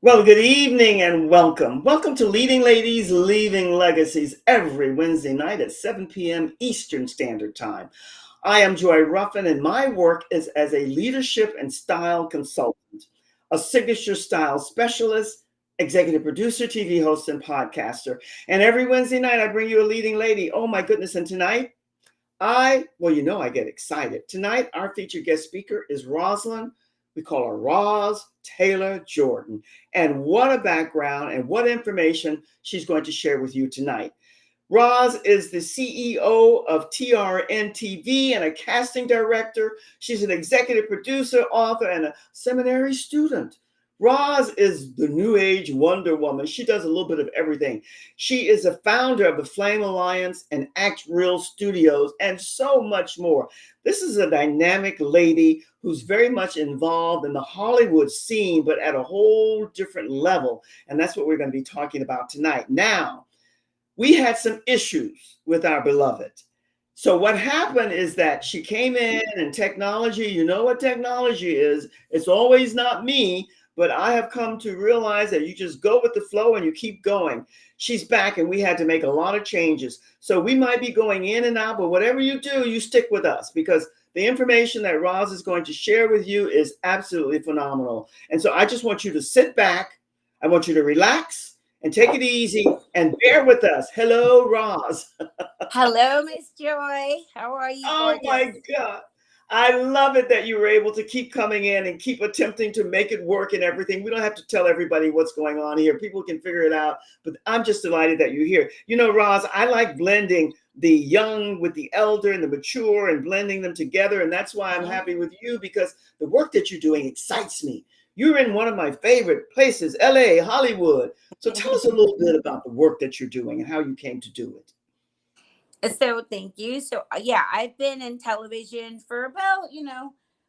Well, good evening and welcome. Welcome to Leading Ladies, Leaving Legacies every Wednesday night at 7 p.m. Eastern Standard Time. I am Joy Ruffin, and my work is as a leadership and style consultant, a signature style specialist, executive producer, TV host, and podcaster. And every Wednesday night, I bring you a leading lady. Oh, my goodness. And tonight, I get excited. Tonight, our featured guest speaker is Rosslyn. We call her Roz Taylor Jordan. And what a background and what information she's going to share with you tonight. Roz is the CEO of TRN TV and a casting director. She's an executive producer, author, and a seminary student. Roz is the new age Wonder Woman. She does a little bit of everything. She is a founder of the Flame Alliance and Act Real Studios and so much more. This is a dynamic lady who's very much involved in the Hollywood scene, but at a whole different level. And that's what we're going to be talking about tonight. Now, we had some issues with our beloved. So what happened is that she came in and technology, you know what technology is. It's always not me, but I have come to realize that you just go with the flow and you keep going. She's back and we had to make a lot of changes. So we might be going in and out, but whatever you do, you stick with us because the information that Roz is going to share with you is absolutely phenomenal. And so I just want you to sit back. I want you to relax and take it easy and bear with us. Hello, Roz. Hello, Miss Joy. How are you, Oh gorgeous? my God. I love it that you were able to keep coming in and keep attempting to make it work and everything. We don't have to tell everybody what's going on here. People can figure it out, but I'm just delighted that you're here. You know, Roz, I like blending the young with the elder and the mature and blending them together. And that's why I'm happy with you because the work that you're doing excites me. You're in one of my favorite places, LA, Hollywood. So tell us a little bit about the work that you're doing and how you came to do it. So, thank you. Yeah, I've been in television for about,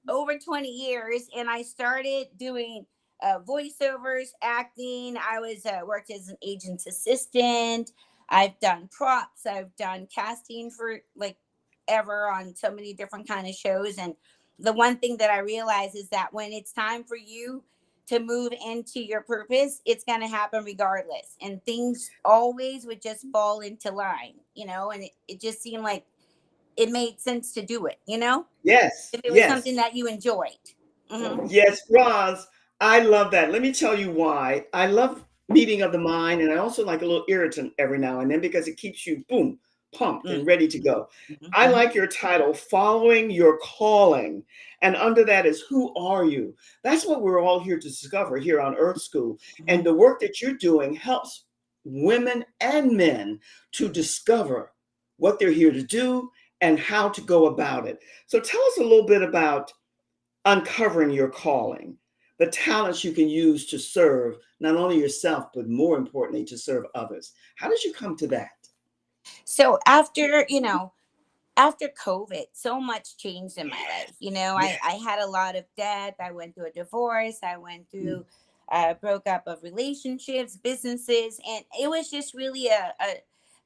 over 20 years, and I started doing voiceovers, acting. I was worked as an agent's assistant. I've done props. I've done casting for like ever on so many different kind of shows. And the one thing that I realize is that when it's time for you to move into your purpose, it's going to happen regardless. And things always would just fall into line, and it just seemed like it made sense to do it, Yes, if it was yes. something that you enjoyed. Hmm. Yes, Roz, I love that. Let me tell you why. I love meeting of the mind, and I also like a little irritant every now and then because it keeps you, boom, pumped and ready to go. I Hmm. like your title, Following Your Calling. And under that is, Who are you? That's what we're all here to discover here on Earth School. And Hmm. the work that you're doing helps women and men to discover what they're here to do and how to go about it. So tell us a little bit about uncovering your calling, the talents you can use to serve not only yourself, but more importantly, to serve others. How did you come to that? So after COVID, so much changed in my life. Yeah. I had a lot of debt. I went through a divorce. I went through broke up of relationships, businesses, and it was just really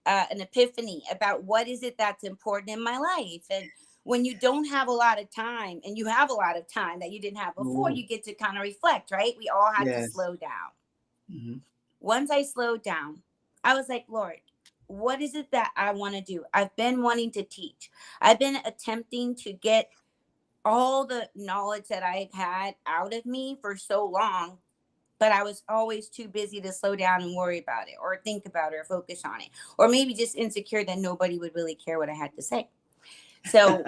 an epiphany about what is it that's important in my life. And when you don't have a lot of time, and you have a lot of time that you didn't have before, Mm, you get to kind of reflect, right? We all had to yes. slow down. Mhm. Once I slowed down, I was like, Lord, what is it that I want to do? I've been wanting to teach. I've been attempting to get all the knowledge that I had out of me for so long, but I was always too busy to slow down and worry about it or think about it or focus on it, or maybe just insecure that nobody would really care what I had to say. So,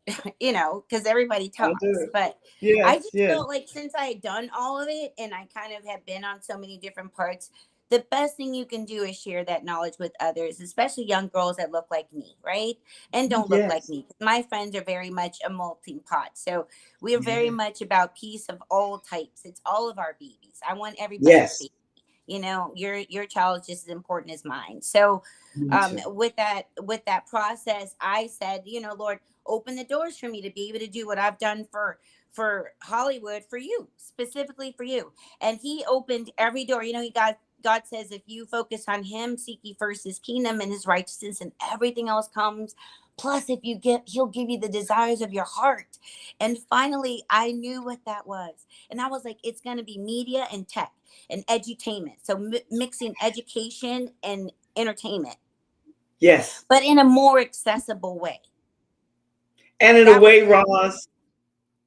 because everybody I do talks. it. But I Yes, just yes. felt like since I had done all of it and I kind of have been on so many different parts, the best thing you can do is share that knowledge with others, especially young girls that look like me, right? And don't look like Yes. me. My friends are very much a melting pot. So we are very Yeah. much about peace of all types. It's all of our babies. I want everybody's Yes. baby. Your child is just as important as mine. So Me too. with that process, I said, Lord, open the doors for me to be able to do what I've done for Hollywood, for you, specifically for you. And he opened every door. He got God says, if you focus on him, seek ye first his kingdom and his righteousness, and everything else comes. Plus, if you get, he'll give you the desires of your heart. And finally, I knew what that was. And I was like, it's going to be media and tech and edutainment. So mixing education and entertainment, Yes. but in a more accessible way. And in a That was way, the,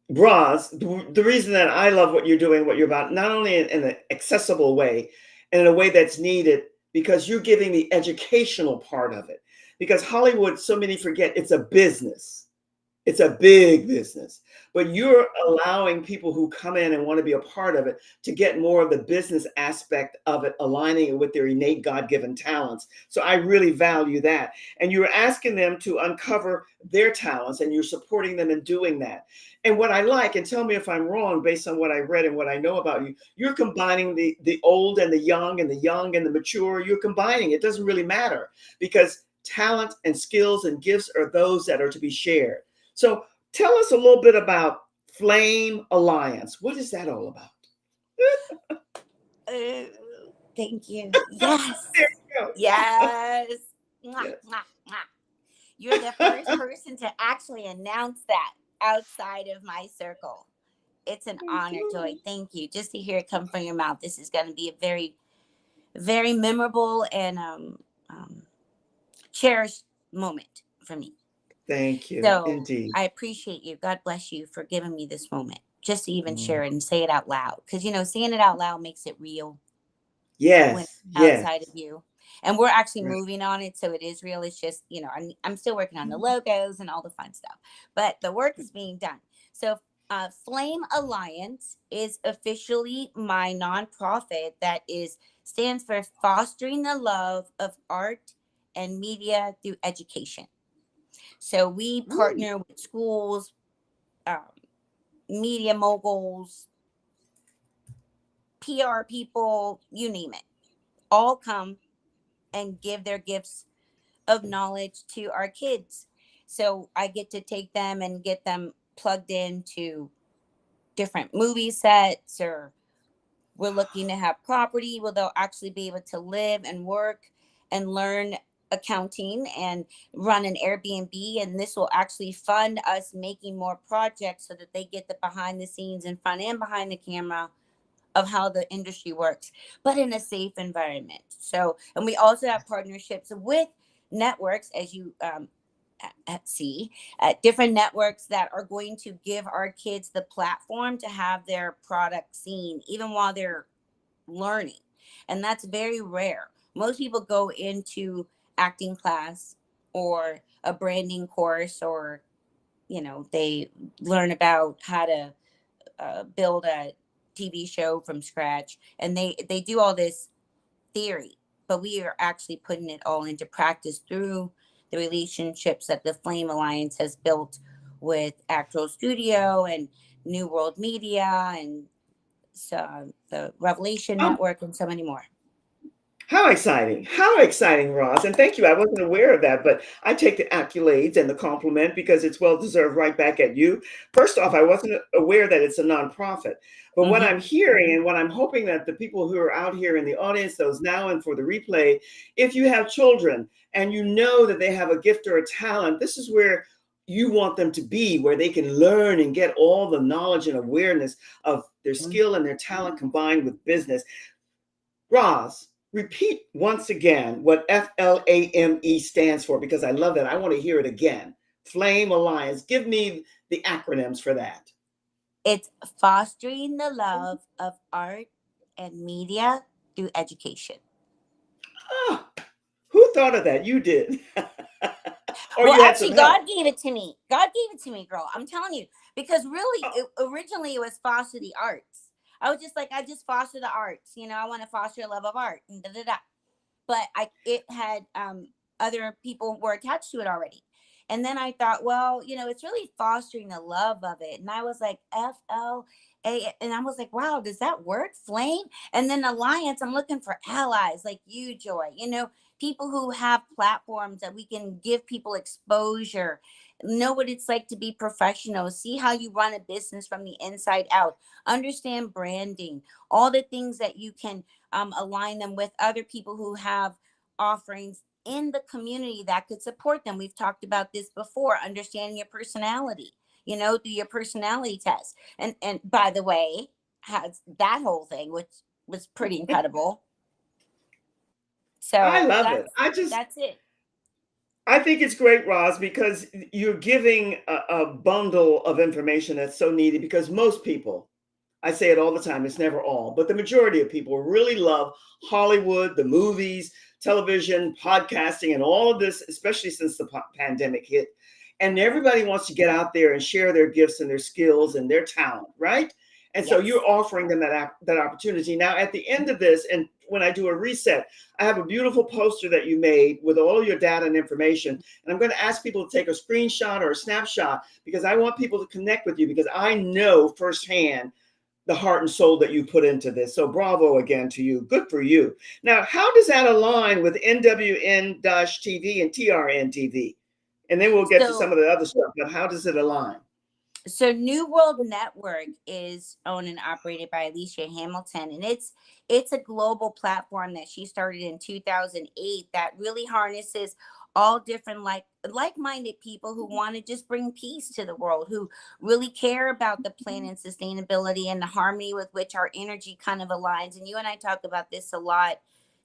Roz, the reason that I love what you're doing, what you're about, not only in an accessible way, and in a way that's needed, because you're giving the educational part of it. Because Hollywood, so many forget it's a business. It's a big business, but you're allowing people who come in and want to be a part of it to get more of the business aspect of it, aligning it with their innate God-given talents. So I really value that. And you're asking them to uncover their talents, and you're supporting them in doing that. And what I like, and tell me if I'm wrong based on what I read and what I know about you, you're combining the old and the young and the young and the mature. You're combining. It doesn't really matter, because talent and skills and gifts are those that are to be shared. So tell us a little bit about Flame Alliance. What is that all about? uh, thank you. Yes. There you go. Yes. Mwah, Yes. mwah, mwah. You're the first person to actually announce that outside of my circle. It's an honor, Joy. Thank you. Just to hear it come from your mouth, this is going to be a very, very memorable and cherished moment for me. Thank you. So Indeed. I appreciate you. God bless you for giving me this moment just to even Mm. share it and say it out loud. Because, saying it out loud makes it real when Yes. outside of Yes. you. And we're actually Right. moving on it. So it is real. It's just, I'm still working on the logos and all the fun stuff. But the work is being done. So Flame Alliance is officially my nonprofit that is stands for Fostering the Love of Art and Media Through Education. So we Ooh. partner with schools, um, media moguls, PR people, you name it, all come and give their gifts of knowledge to our kids. So I get to take them and get them plugged into different movie sets, or we're looking to have property where they'll actually be able to live and work and learn accounting and run an Airbnb. And this will actually fund us making more projects so that they get the behind the scenes and front and behind the camera of how the industry works, but in a safe environment. So, and we also have partnerships with networks, as you see, different networks that are going to give our kids the platform to have their product seen, even while they're learning. And that's very rare. Most people go into acting class or a branding course, or, they learn about how to build a TV show from scratch, and they do all this theory, but we are actually putting it all into practice through the relationships that the Flame Alliance has built with Actro Studio and New World Media and so the Revelation Oh, Network and so many more. how exciting. How exciting, Ross. And thank you. I wasn't aware of that, but I take the accolades and the compliment because it's well deserved right back at you. First off, I wasn't aware that it's a nonprofit. But what Mm-hmm. I'm hearing and what I'm hoping that the people who are out here in the audience, those now and for the replay, if you have children and you know that they have a gift or a talent, this is where you want them to be, where they can learn and get all the knowledge and awareness of their skill and their talent combined with business. Roz, repeat once again what FLAME stands for, because I love that. I want to hear it again. Flame Alliance. Give me the acronyms for that. It's fostering the love of art and media through education. Ah, who thought of that? You did. Or Well, you had some actually, help. God gave it to me. God gave it to me, girl. I'm telling you, because really, Oh, originally it was foster the arts. I was just like, I just foster the arts. I want to foster a love of art and da da da. But it had other people were attached to it already. And then I thought, well, it's really fostering the love of it. And I was like, FLA. And I was like, wow, does that work? Flame? And then alliance, I'm looking for allies like you, Joy, people who have platforms that we can give people exposure, know what it's like to be professional, see how you run a business from the inside out, understand branding, all the things that you can align them with other people who have offerings in the community that could support them. We've talked about this before, understanding your personality, do your personality test. And by the way, has that whole thing, which was pretty incredible. I So love it. that's it. I think it's great, Roz, because you're giving a bundle of information that's so needed because most people, I say it all the time, it's never all, but the majority of people really love Hollywood, the movies, television, podcasting, and all of this, especially since the pandemic hit. And everybody wants to get out there and share their gifts and their skills and their talent, right? And so Yes. you're offering them that opportunity. Now, at the end of this, and when I do a reset, I have a beautiful poster that you made with all your data and information. And I'm going to ask people to take a screenshot or a snapshot because I want people to connect with you because I know firsthand the heart and soul that you put into this. So bravo again to you. Good for you. Now, how does that align with NWN-TV and TRN TV? And then we'll get to some So of the other stuff, but how does it align? so New World Network is owned and operated by Alicia Hamilton, and it's a global platform that she started in 2008 that really harnesses all different like-minded people who want to just bring peace to the world, who really care about the planet and sustainability and the harmony with which our energy kind of aligns. And you and I talk about this a lot,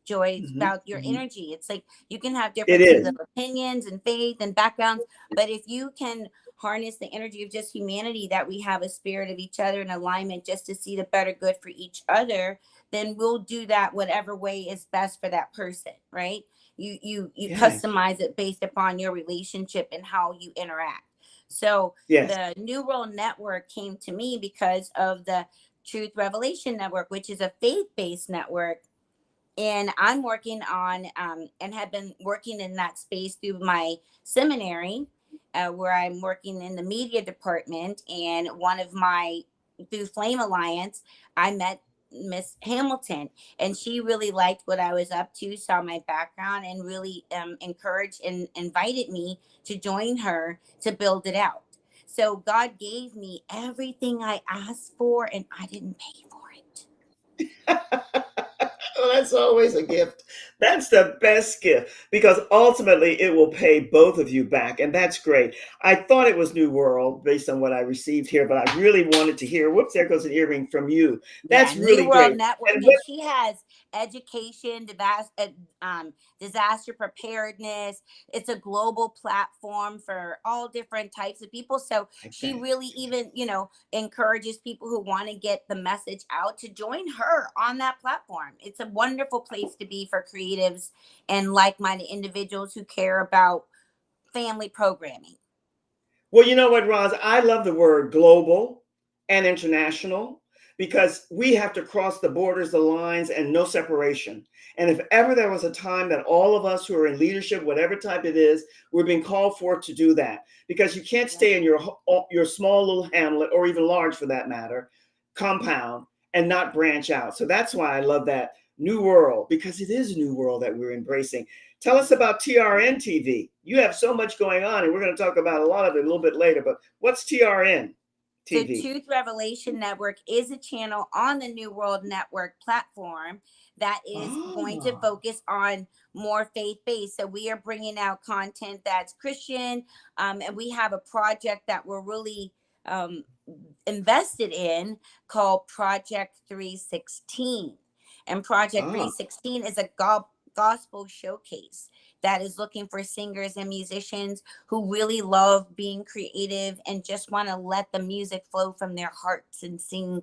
Joy, Mhm, about your mhm. energy. It's like you can have It differences is. of opinions and faith and backgrounds, but if you can harness the energy of just humanity, that we have a spirit of each other in alignment just to see the better good for each other, then we'll do that whatever way is best for that person, right? You Yes. customize it based upon your relationship and how you interact. So Yes. the New World Network came to me because of the Truth Revelation Network, which is a faith-based network, and I'm working on and have been working in that space through my seminary, where I'm working in the media department. And one of my through Flame Alliance, I met Miss Hamilton, and she really liked what I was up to, saw my background, and really encouraged and invited me to join her to build it out. So God gave me everything I asked for, and I didn't pay for it. Well, that's always a gift. That's the best gift because ultimately it will pay both of you back. And that's great. I thought it was New World based on what I received here, but I really wanted to hear, whoops, there goes an earring from you. Yeah, That's New really World great. Network, And and what, she has education, disaster preparedness. It's a global platform for all different types of people. So like she that. really even, encourages people who want to get the message out to join her on that platform. It's a wonderful place to be for creatives and like-minded individuals who care about family programming. Well, you know what, Roz? I love the word global and international because we have to cross the borders, the lines, and no separation. And if ever there was a time that all of us who are in leadership, whatever type it is, we're being called for to do that because you can't Yeah. stay in your small little hamlet or even large for that matter, compound and not branch out. So that's why I love that new world because it is a new world that we're embracing. Tell us about TRN TV. You have so much going on, and we're going to talk about a lot of it a little bit later. But what's TRN So, TV? Truth Revelation Network is a channel on the New World Network platform that is going to Oh, focus on more faith based. So, we are bringing out content that's Christian, and we have a project that we're really um, invested in called Project 316. And Project ah, 316 is a gospel showcase that is looking for singers and musicians who really love being creative and just want to let the music flow from their hearts and sing,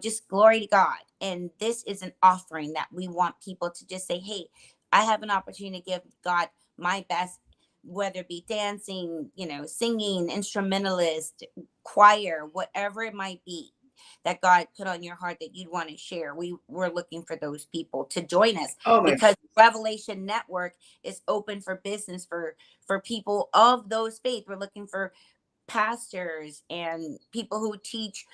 just glory to God. And this is an offering that we want people to just say, hey, I have an opportunity to give God my best, whether it be dancing, singing, instrumentalist, choir, whatever it might be that God put on your heart that you'd want to share. We're looking for those people to join us oh my because Revelation Network is open for business for people of those faith. We're looking for pastors and people who teach,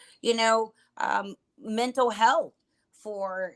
mental health for,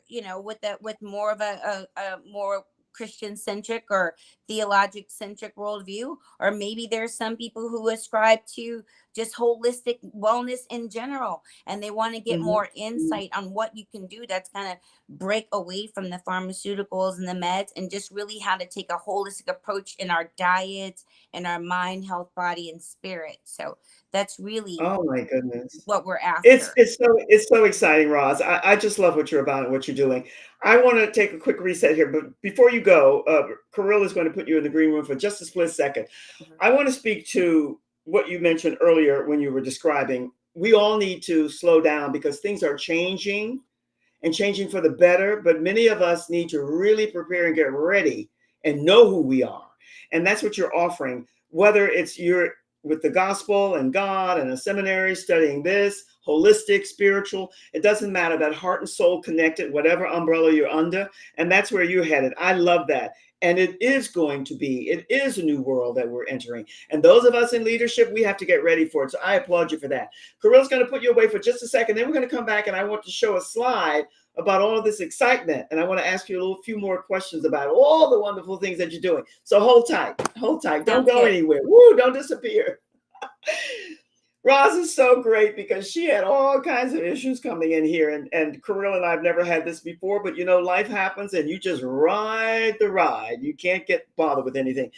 with more of a more Christian centric or theologic centric worldview, or maybe there's some people who ascribe to just holistic wellness in general, and they want to get Mhm. more insight on what you can do that's kind of break away from the pharmaceuticals and the meds, and just really how to take a holistic approach in our diets and our mind, health, body, and spirit. So that's really Oh my goodness. what we're It's after. it's so it's so exciting, Roz. I just love what you're about and what you're doing. I want to take a quick reset here, but before you go, Kirill is going to put you in the green room for just a split second. Mhm. I want to speak to what you mentioned earlier when you were describing. We all need to slow down because things are changing and changing for the better, but many of us need to really prepare and get ready and know who we are. And that's what you're offering, whether it's you're with the gospel and God and a seminary studying this, holistic, spiritual, it doesn't matter, that heart and soul connected, whatever umbrella you're under. And that's where you're headed. I love that. And it is going to be, it is a new world that we're entering. And those of us in leadership, we have to get ready for it. So I applaud you for that. Kirill's going to put you away for just a second. Then we're going to come back and I want to show a slide about all of this excitement. And I want to ask you a few more questions about all the wonderful things that you're doing. So hold tight, hold tight. Don't Sounds go good. anywhere. Woo, don't disappear. Roz is so great because she had all kinds of issues coming in here. And Kirill and I have never had this before, but you know, life happens and you just ride the ride. You can't get bothered with anything.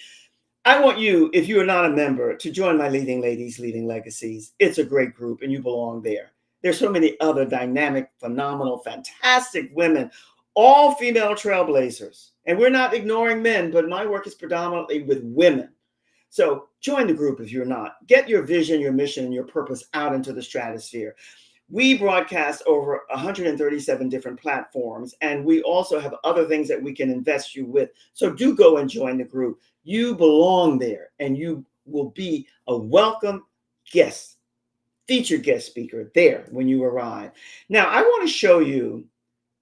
I want you, if you are not a member, to join my Leading Ladies, Leading Legacies. It's a great group and you belong there. There's so many other dynamic, phenomenal, fantastic women, all female trailblazers. And we're not ignoring men, but my work is predominantly with women. So join the group if you're not. Get your vision, your mission, and your purpose out into the stratosphere. We broadcast over 137 different platforms, and we also have other things that we can invest you with. So do go and join the group. You belong there, and you will be a welcome guest, featured guest speaker there when you arrive. Now, I want to show you,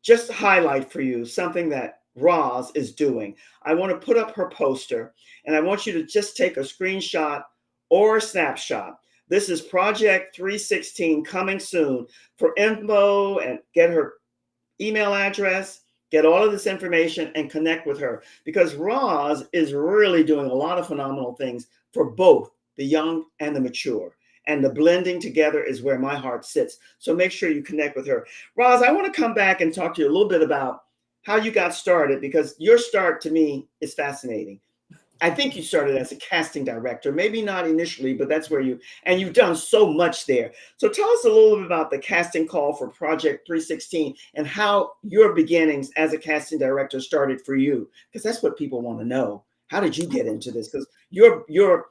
just highlight for you something that Roz is doing. I want to put up her poster and I want you to just take a screenshot or a snapshot. This is Project 316 coming soon. For info and get her email address, get all of this information and connect with her because Roz is really doing a lot of phenomenal things for both the young and the mature. And the blending together is where my heart sits. So make sure you connect with her. Roz, I want to come back and talk to you a little bit about how you got started because your start to me is fascinating. I think you started as a casting director, maybe not initially, but that's where and you've done so much there. So tell us a little bit about the casting call for Project 316 and how your beginnings as a casting director started for you, because that's what people want to know. How did you get into this? Because your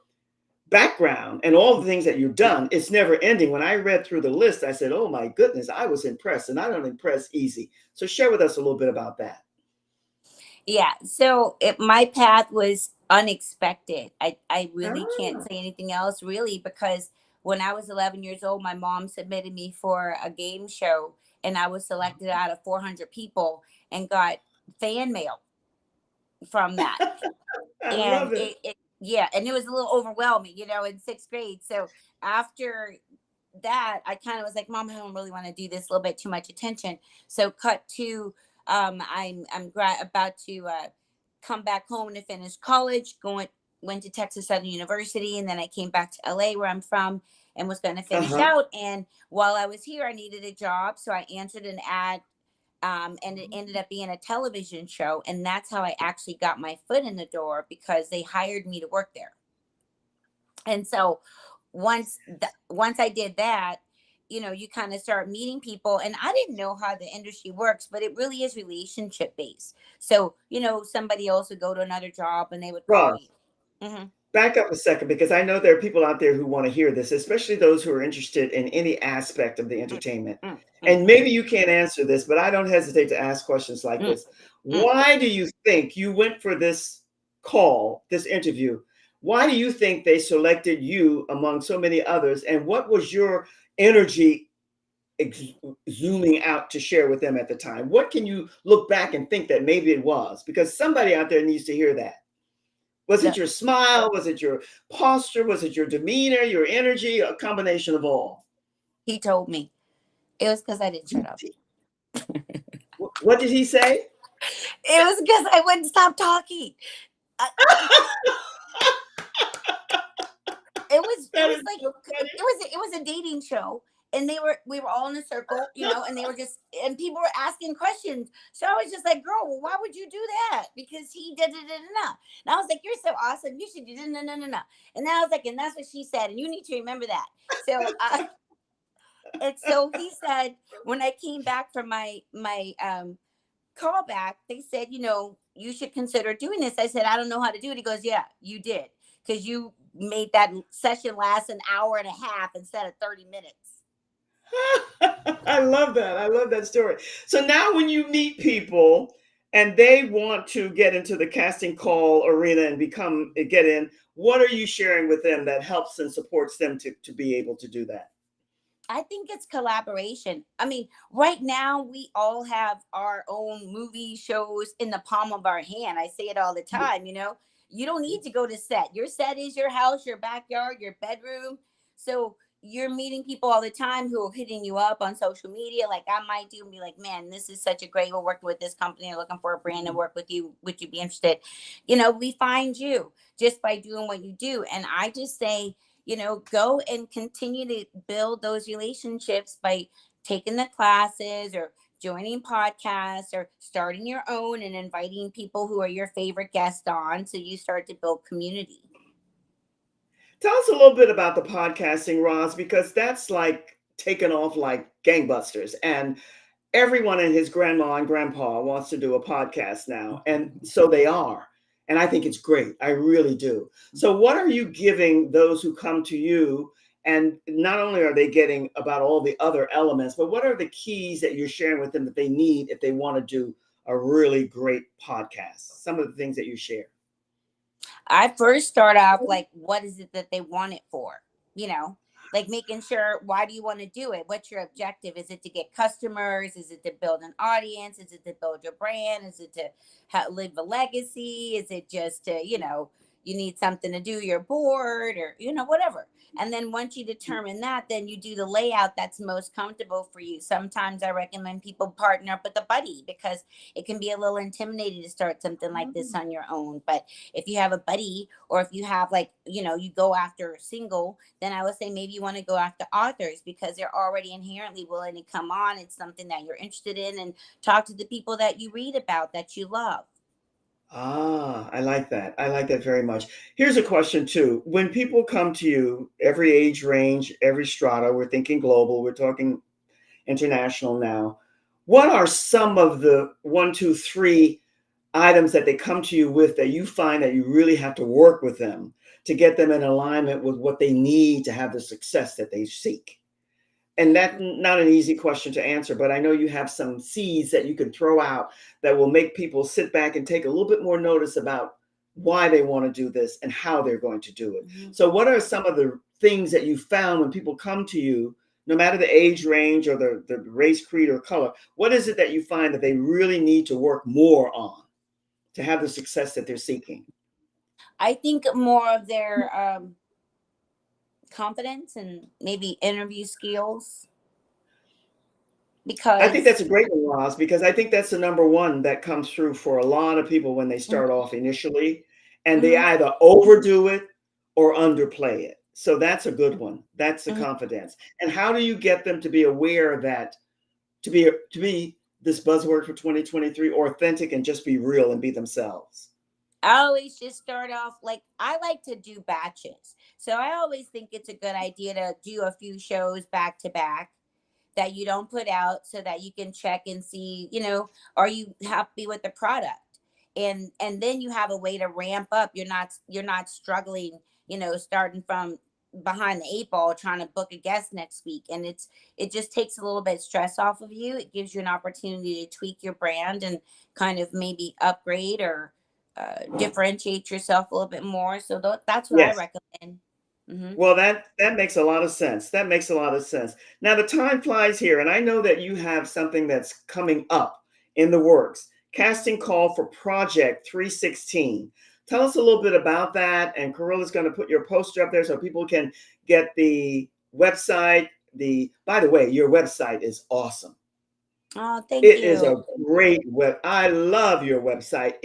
background and all the things that you've done, it's never ending. When I read through the list, I said, oh my goodness, I was impressed, and I don't impress easy. So share with us a little bit about that. Yeah, so my path was unexpected. I really can't Ah, say anything else really, because when I was 11 years old, my mom submitted me for a game show and I was selected out of 400 people and got fan mail from that. I And love it. yeah, and it was a little overwhelming, in sixth grade. So after that, I kind of was like, Mom, I don't really want to do this, a little bit too much attention. So cut to, about to come back home to finish college, went to Texas Southern University, and then I came back to LA where I'm from and was going to finish Uh-huh. out. And while I was here, I needed a job. So I answered an ad, and it ended up being a television show. And that's how I actually got my foot in the door, because they hired me to work there. And so once I did that, you kind of start meeting people, and I didn't know how the industry works, but it really is relationship based. So somebody else would go to another job and they would call Ross, you. Hmm. back up a second because I know there are people out there who want to hear this, especially those who are interested in any aspect of the Mm, entertainment. mm, mm, And maybe you can't answer this, but I don't hesitate to ask questions like mm, this. mm. Why do you think you went for this call, this interview? Why do you think they selected you among so many others? And what was your energy zooming out to share with them at the time? What can you look back and think that maybe it was? Because somebody out there needs to hear that. Was it The, your smile? Was it your posture? Was it your demeanor, your energy, a combination of all? he told me it was because I didn't shut up. What did he say? It was because I wouldn't stop talking. I, it That was is like so funny. it was a dating show, and we were all in a circle, and they were just, and people were asking questions. So I was just like, girl, well, why would you do that? Because he did it, and I was like, you're so awesome, you should do no, no, no, no. And then I was like, and that's what she said, and you need to remember that. So and so he said, when I came back from my callback, they said, you should consider doing this. I said, I don't know how to do it. He goes, yeah, you did, because you made that session last an hour and a half instead of 30 minutes. I love that. I love that story. So now when you meet people and they want to get into the casting call arena and get in, what are you sharing with them that helps and supports them to be able to do that? I think it's collaboration. I mean, right now we all have our own movie shows in the palm of our hand. I say it all the time, You don't need to go to set. Your set is your house, your backyard, your bedroom. So you're meeting people all the time who are hitting you up on social media. Like I might do and be like, man, this is such a great, we're working with this company. They're looking for a brand to work with you. Would you be interested? We find you just by doing what you do. And I just say, go and continue to build those relationships by taking the classes or joining podcasts or starting your own and inviting people who are your favorite guests on, so you start to build community. Tell us a little bit about the podcasting, Roz, because that's like taken off like gangbusters. And everyone and his grandma and grandpa wants to do a podcast now. And so they are. And I think it's great. I really do. So, what are you giving those who come to you? And not only are they getting about all the other elements, but what are the keys that you're sharing with them that they need if they want to do a really great podcast? Some of the things that you share. I first start off like, what is it that they want it for? You know, like making sure, why do you want to do it? What's your objective? Is it to get customers? Is it to build an audience? Is it to build your brand? Is it to live a legacy? Is it just to, you need something to do, you're bored, or, whatever. And then once you determine that, then you do the layout that's most comfortable for you. Sometimes I recommend people partner up with a buddy, because it can be a little intimidating to start something like this on your own. But if you have a buddy, or if you have, like, you go after a single, then I would say maybe you want to go after authors, because they're already inherently willing to come on. It's something that you're interested in, and talk to the people that you read about that you love. Ah, I like that. I like that very much. Here's a question too. When people come to you, every age range, every strata, we're thinking global, we're talking international now. What are some of the one, two, three items that they come to you with that you find that you really have to work with them to get them in alignment with what they need to have the success that they seek? And that's not an easy question to answer, but I know you have some seeds that you can throw out that will make people sit back and take a little bit more notice about why they want to do this and how they're going to do it. Mhm. So, what are some of the things that you found when people come to you, no matter the age range or the race, creed, or color? What is it that you find that they really need to work more on to have the success that they're seeking? I think more of their confidence and maybe interview skills, I think because that's a great one, Roz, because I think that's the number one that comes through for a lot of people when they start Mhm. off initially, and they Mhm. either overdo it or underplay it. So that's a good one. That's the Mhm. confidence. And how do you get them to be aware that to be this buzzword for 2023, authentic and just be real and be themselves? I always just start off, like, I like to do batches. So I always think it's a good idea to do a few shows back to back that you don't put out, so that you can check and see, are you happy with the product? And then you have a way to ramp up. You're not struggling, starting from behind the eight ball trying to book a guest next week. And it just takes a little bit of stress off of you. It gives you an opportunity to tweak your brand and kind of maybe upgrade or differentiate yourself a little bit more. So that's what I Yes. recommend. Hmm. Well, that makes a lot of sense. That makes a lot of sense. Now the time flies here, and I know that you have something that's coming up in the works. Casting call for Project 316. Tell us a little bit about that. And Carilla's going to put your poster up there so people can get the website. By the way, your website is awesome. Oh, thank It is a you. great web. I love your website.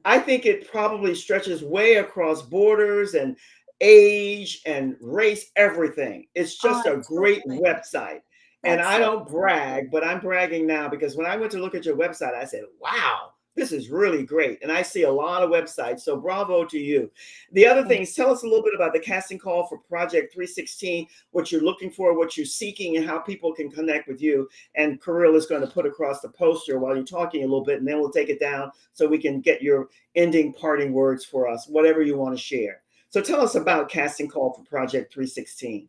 I think it probably stretches way across borders and age and race, everything. It's just Oh, a great totally. website. And That's I so don't brag, but I'm bragging now because when I went to look at your website, I said, wow, this is really great. And I see a lot of websites. So bravo to you. The other thank things, tell us a little bit about the casting call for Project 316, what you're looking for, what you're seeking, and how people can connect with you. And Kirill is going to put across the poster while you're talking a little bit, and then we'll take it down so we can get your ending parting words for us, whatever you want to share. So tell us you. about casting call for Project 316.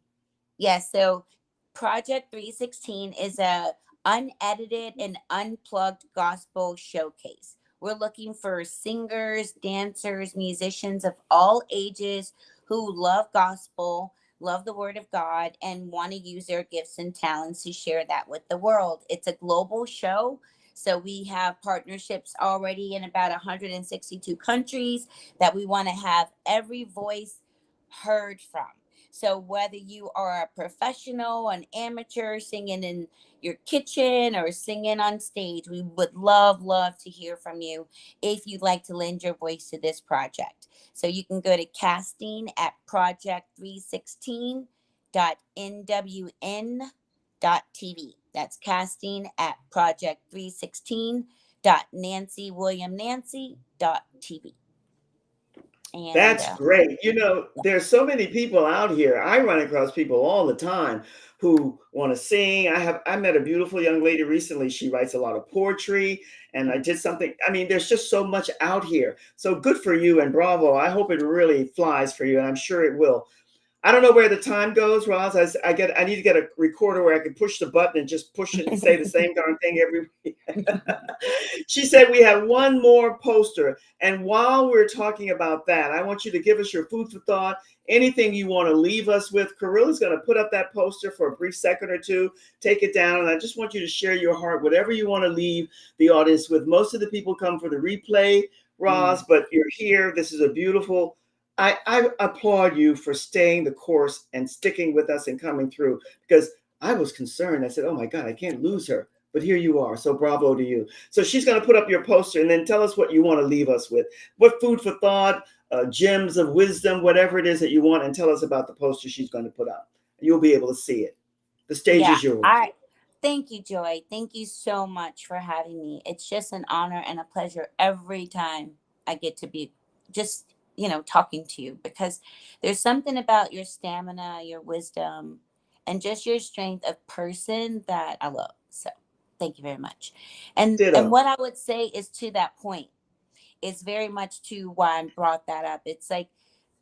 Yes, so Project 316 is a unedited and unplugged gospel showcase. We're looking for singers, dancers, musicians of all ages who love gospel, love the word of God, and want to use their gifts and talents to share that with the world. It's a global show. So we have partnerships already in about 162 countries that we want to have every voice heard from. So whether you are a professional, an amateur singing in your kitchen or singing on stage, we would love to hear from you if you'd like to lend your voice to this project. So you can go to casting at project316.nwn.tv. That's casting at project316.nancywilliamnancy.tv. And That's great. You know, there's so many people out here. I run across people all the time who want to sing. I met a beautiful young lady recently. She writes a lot of poetry, and I did something. I mean, there's just so much out here. So good for you and bravo. I hope it really flies for you, and I'm sure it will. I don't know where the time goes, Roz. I need to get a recorder where I can push the button and just push it and say the same darn thing every week. She said we have one more poster. And while we're talking about that, I want you to give us your food for thought, anything you want to leave us with. Carilla's going to put up that poster for a brief second or two, take it down. And I just want you to share your heart, whatever you want to leave the audience with. Most of the people come for the replay, Roz, but you're here. This is a beautiful. I applaud you for staying the course and sticking with us and coming through, because I was concerned. I said, oh my God, I can't lose her. But here you are. So bravo to you. So she's going to put up your poster and then tell us what you want to leave us with. What food for thought, gems of wisdom, whatever it is that you want, and tell us about the poster she's going to put up. You'll be able to see it. The stage yeah, is yours. I thank you, Joy. Thank you so much for having me. It's just an honor and a pleasure every time I get to be just, talking to you, because there's something about your stamina, your wisdom, and just your strength of person that I love. So thank you very much. And Ditto. what I would say is, to that point, is very much to why I brought that up. It's like,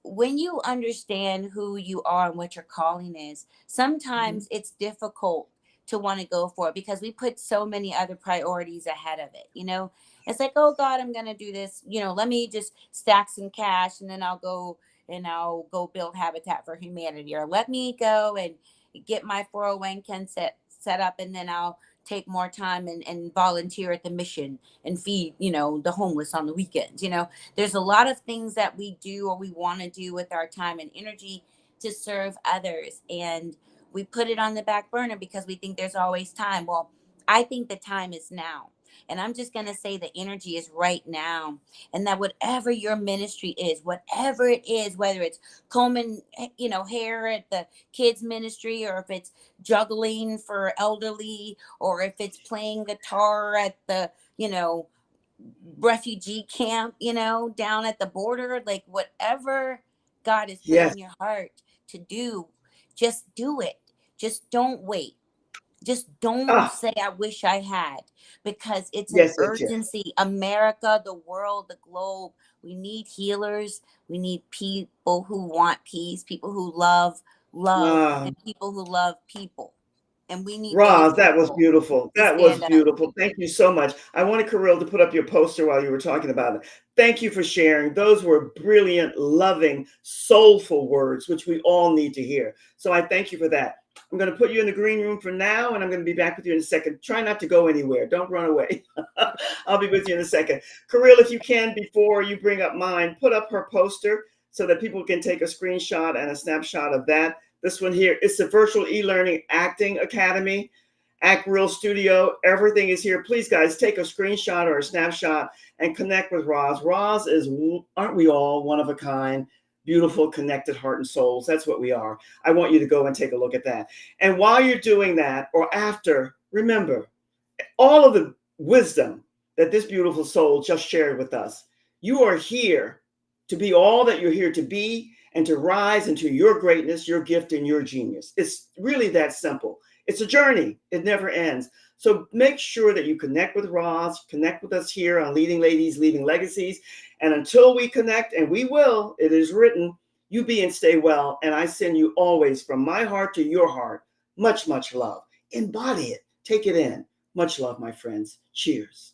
when you understand who you are and what your calling is, Mhm. sometimes it's difficult to want to go for it because we put so many other priorities ahead of it. It's like, oh God, I'm going to do this. Let me just stack some cash and then I'll go build Habitat for Humanity, or let me go and get my 401k set up, and then I'll take more time and volunteer at the mission and feed, the homeless on the weekends. There's a lot of things that we do or we want to do with our time and energy to serve others. And we put it on the back burner because we think there's always time. Well, I think the time is now. And I'm just going to say the energy is right now. And that whatever your ministry is, whatever it is, whether it's combing, hair at the kids ministry, or if it's juggling for elderly, or if it's playing guitar at the, refugee camp, down at the border, like whatever God has put Yes. in your heart to do, just do it. Just don't wait. Just don't Ah, say, I wish I had, because it's an yes, yes, yes. urgency. America, the world, the globe, we need healers. We need people who want peace, people who love, Ah, and people who love people. And we need those Roz, that was people beautiful. to That was stand up. beautiful. Thank you so much. I wanted Kirill to put up your poster while you were talking about it. Thank you for sharing. Those were brilliant, loving, soulful words, which we all need to hear. So I thank you for that. I'm going to put you in the green room for now, and I'm going to be back with you in a second. Try not to go anywhere. Don't run away. I'll be with you in a second. Kirill, if you can, before you bring up mine, put up her poster so that people can take a screenshot and a snapshot of that. This one here, it's the Virtual E-Learning Acting Academy. Act Real Studio, everything is here. Please, guys, take a screenshot or a snapshot and connect with Roz. Roz is, aren't we all one of a kind, beautiful, connected heart and souls? That's what we are. I want you to go and take a look at that. And while you're doing that, or after, remember all of the wisdom that this beautiful soul just shared with us. You are here to be all that you're here to be and to rise into your greatness, your gift, and your genius. It's really that simple. It's a journey. It never ends. So make sure that you connect with Roz, connect with us here on Leading Ladies, Leaving Legacies. And until we connect, and we will, it is written, you be and stay well. And I send you always from my heart to your heart, much, much love. Embody it. Take it in. Much love, my friends. Cheers.